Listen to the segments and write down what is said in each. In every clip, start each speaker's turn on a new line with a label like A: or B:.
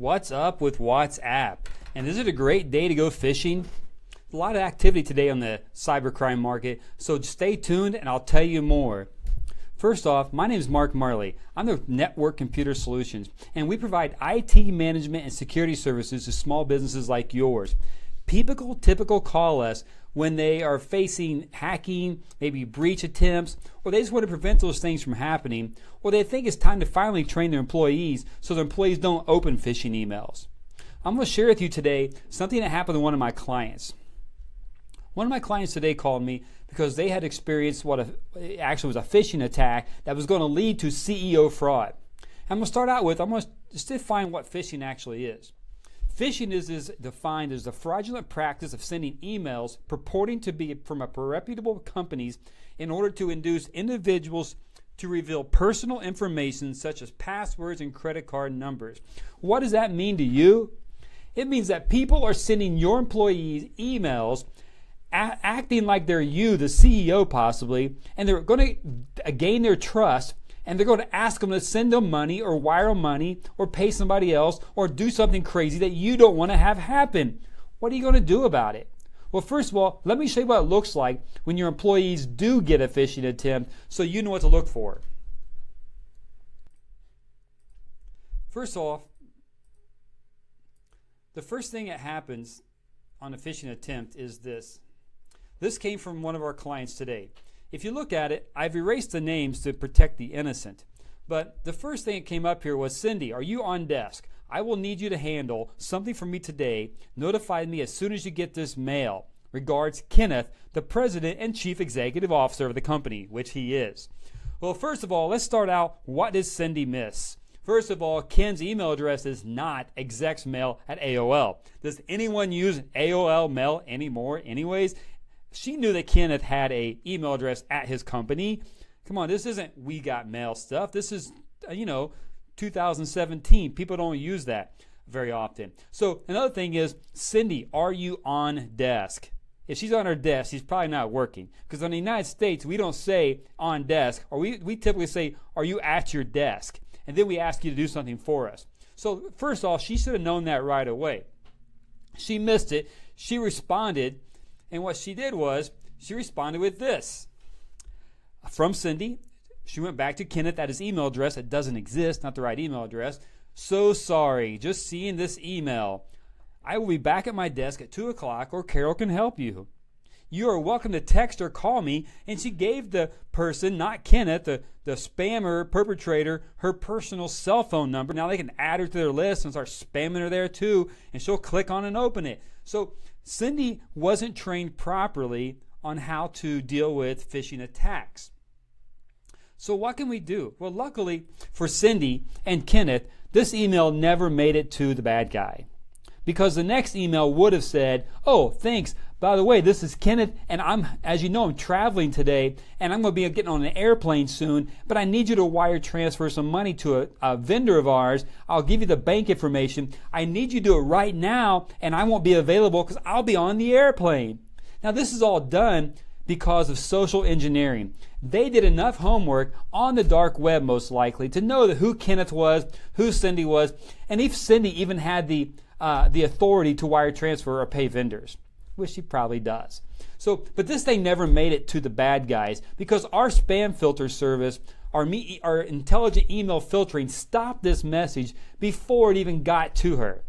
A: What's up with WhatsApp? And is it a great day to go fishing? A lot of activity today on the cybercrime market, so stay tuned and I'll tell you more. First off, my name is Mark Marley. I'm the Network Computer Solutions, and we provide IT management and security services to small businesses like yours. People typically call us when they are facing hacking, maybe breach attempts, or they just want to prevent those things from happening, or they think it's time to finally train their employees so their employees don't open phishing emails. I'm going to share with you today something that happened to one of my clients. One of my clients today called me because they had experienced what actually was a phishing attack that was going to lead to CEO fraud. I'm going to start out with, I'm going to just define what phishing actually is. Phishing is defined as the fraudulent practice of sending emails purporting to be from reputable companies in order to induce individuals to reveal personal information such as passwords and credit card numbers. What does that mean to you? It means that people are sending your employees emails acting like they're you, the CEO possibly, and they're going to gain their trust, and they're going to ask them to send them money or wire them money or pay somebody else or do something crazy that you don't want to have happen. What are you going to do about it? Well, first of all, let me show you what it looks like when your employees do get a phishing attempt so you know what to look for. First off, the first thing that happens on a phishing attempt is this. This came from one of our clients today. If you look at it, I've erased the names to protect the innocent. But the first thing that came up here was, Cindy, are you on desk? I will need you to handle something for me today. Notify me as soon as you get this mail. Regards, Kenneth, the president and chief executive officer of the company, which he is. Well, first of all, let's start out. What does Cindy miss? First of all, Ken's email address is not execsmail@AOL. Does anyone use AOL mail anymore anyways? She knew that Kenneth had an email address at his company. Come on, this isn't we got mail stuff. This is, 2017. People don't use that very often. So another thing is, Cindy, are you on desk? If she's on her desk, she's probably not working. Because in the United States, we don't say on desk, or we typically say, are you at your desk? And then we ask you to do something for us. So first off, she should have known that right away. She missed it. She responded. And what she did was, she responded with this. From Cindy, she went back to Kenneth at his email address that doesn't exist, not the right email address. So sorry, just seeing this email. I will be back at my desk at 2 o'clock or Carol can help you. You are welcome to text or call me. And she gave the person, not Kenneth, the spammer, perpetrator, her personal cell phone number. Now they can add her to their list and start spamming her there too. And she'll click on and open it. So Cindy wasn't trained properly on how to deal with phishing attacks. So what can we do? Well, luckily for Cindy and Kenneth, this email never made it to the bad guy. Because the next email would have said, oh, thanks. By the way, this is Kenneth, and I'm traveling today, and I'm going to be getting on an airplane soon, but I need you to wire transfer some money to a vendor of ours. I'll give you the bank information. I need you to do it right now, and I won't be available because I'll be on the airplane. Now, this is all done because of social engineering. They did enough homework on the dark web, most likely, to know that who Kenneth was, who Cindy was, and if Cindy even had the authority to wire transfer or pay vendors, which she probably does. So, but this thing never made it to the bad guys because our spam filter service, our intelligent email filtering stopped this message before it even got to her.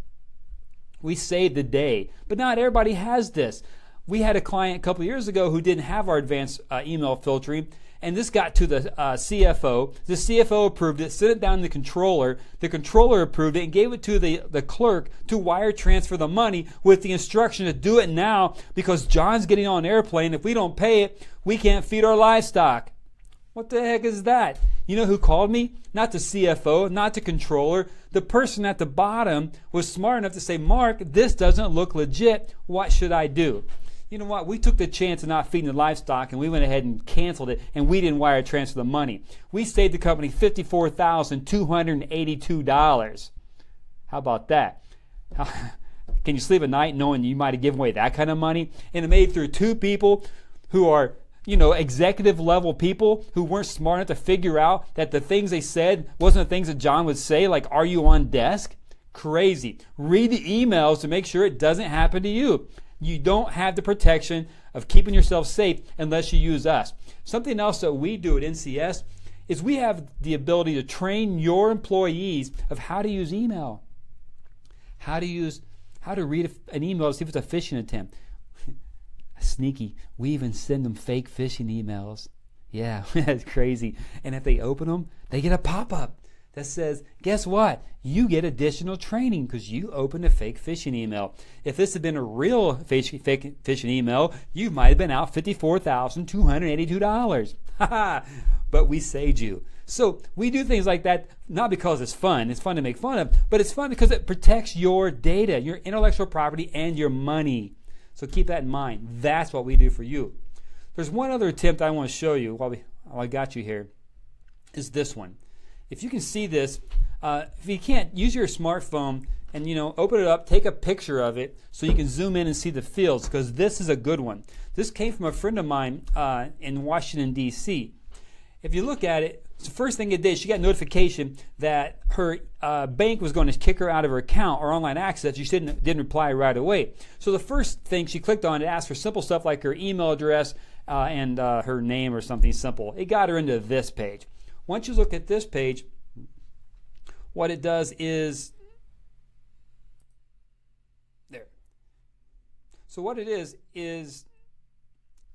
A: We saved the day, but not everybody has this. We had a client a couple of years ago who didn't have our advanced email filtering, and this got to the CFO. The CFO approved it, sent it down to the controller. The controller approved it and gave it to the clerk to wire transfer the money with the instruction to do it now because John's getting on an airplane. If we don't pay it, we can't feed our livestock. What the heck is that? You know who called me? Not the CFO, not the controller. The person at the bottom was smart enough to say, Mark, this doesn't look legit. What should I do? You know what? We took the chance of not feeding the livestock and we went ahead and canceled it and we didn't wire transfer the money. We saved the company $54,282. How about that? Can you sleep at night knowing you might have given away that kind of money? And it made through two people who are, executive level people who weren't smart enough to figure out that the things they said wasn't the things that John would say, like, are you on desk? Crazy. Read the emails to make sure it doesn't happen to you. You don't have the protection of keeping yourself safe unless you use us. Something else that we do at NCS is we have the ability to train your employees of how to use email. How to read an email to see if it's a phishing attempt. Sneaky. We even send them fake phishing emails. Yeah, that's crazy. And if they open them, they get a pop-up that says, guess what? You get additional training because you opened a fake phishing email. If this had been a real fake phishing email, you might have been out $54,282. But we saved you. So we do things like that not because it's fun to make fun of, but it's fun because it protects your data, your intellectual property, and your money. So keep that in mind. That's what we do for you. There's one other attempt I want to show you while I got you here, is this one. If you can see this, if you can't, use your smartphone and open it up, take a picture of it so you can zoom in and see the fields, because this is a good one. This came from a friend of mine in Washington, D.C. If you look at it, the first thing it did, she got notification that her bank was going to kick her out of her account or online access. She didn't reply right away. So the first thing she clicked on, it asked for simple stuff like her email address and her name or something simple. It got her into this page. Once you look at this page, what it does is there. So what it is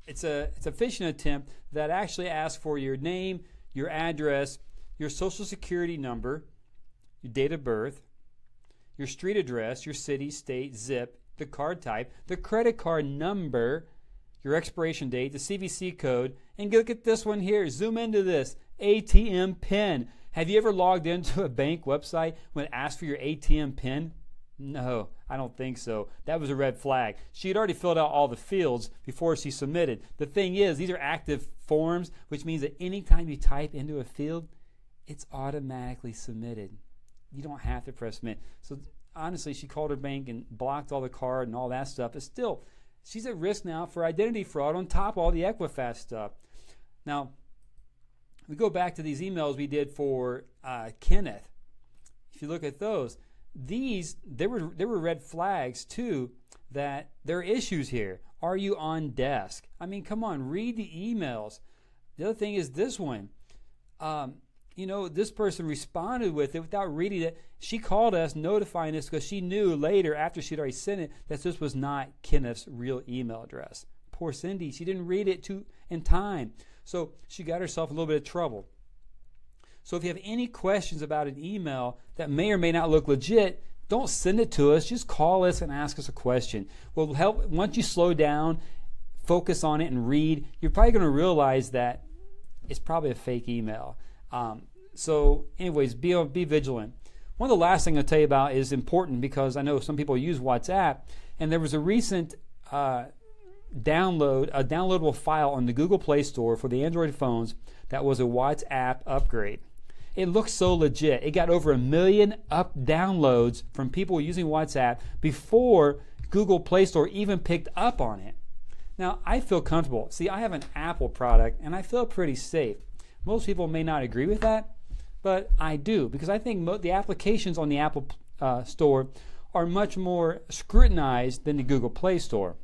A: it's a phishing attempt that actually asks for your name, your address, your social security number, your date of birth, your street address, your city, state, zip, the card type, the credit card number, your expiration date, the CVC code, and look at this one here. Zoom into this. ATM PIN. Have you ever logged into a bank website when it asks for your ATM PIN? No, I don't think so. That was a red flag. She had already filled out all the fields before she submitted. The thing is, these are active forms, which means that anytime you type into a field, it's automatically submitted. You don't have to press submit. So honestly, she called her bank and blocked all the card and all that stuff. But still, she's at risk now for identity fraud on top of all the Equifax stuff. Now, we go back to these emails we did for Kenneth. If you look at those, there were red flags too, that there are issues here. Are you on desk? I mean, come on, read the emails. The other thing is this one. This person responded with it without reading it. She called us notifying us because she knew later, after she'd already sent it, that this was not Kenneth's real email address. Poor Cindy, she didn't read it in time. So she got herself a little bit of trouble. So if you have any questions about an email that may or may not look legit, don't send it to us. Just call us and ask us a question. We'll help. Once you slow down, focus on it and read, you're probably going to realize that it's probably a fake email. So anyways, be vigilant. One of the last things I'll tell you about is important because I know some people use WhatsApp, and there was a recent downloadable file on the Google Play Store for the Android phones that was a WhatsApp upgrade. It looks so legit. It got over 1 million downloads from people using WhatsApp before Google Play Store even picked up on it. Now, I feel comfortable. See, I have an Apple product, and I feel pretty safe. Most people may not agree with that, but I do, because I think the applications on the Apple Store are much more scrutinized than the Google Play Store.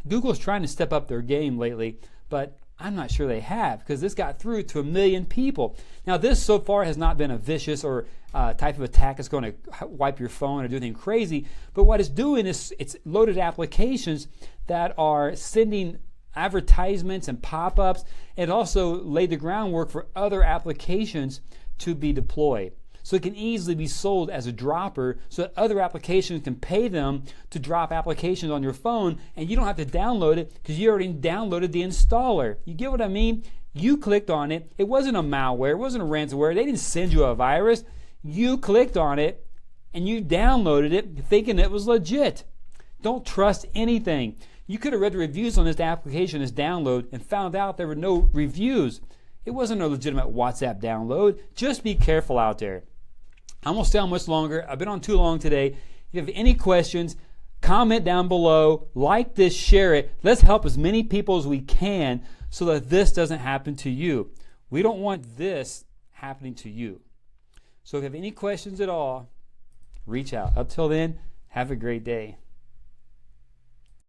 A: Google's trying to step up their game lately, but I'm not sure they have, because this got through to 1 million people. Now, this so far has not been a vicious or type of attack that's going to wipe your phone or do anything crazy, but what it's doing is it's loaded applications that are sending advertisements and pop-ups, and also laid the groundwork for other applications to be deployed. So it can easily be sold as a dropper so that other applications can pay them to drop applications on your phone, and you don't have to download it because you already downloaded the installer. You get what I mean? You clicked on it. It wasn't a malware. It wasn't a ransomware. They didn't send you a virus. You clicked on it and you downloaded it thinking it was legit. Don't trust anything. You could have read the reviews on this application, this download, and found out there were no reviews. It wasn't a legitimate WhatsApp download. Just be careful out there. I won't stay on much longer. I've been on too long today. If you have any questions, comment down below. Like this, share it. Let's help as many people as we can so that this doesn't happen to you. We don't want this happening to you. So if you have any questions at all, reach out. Until then, have a great day.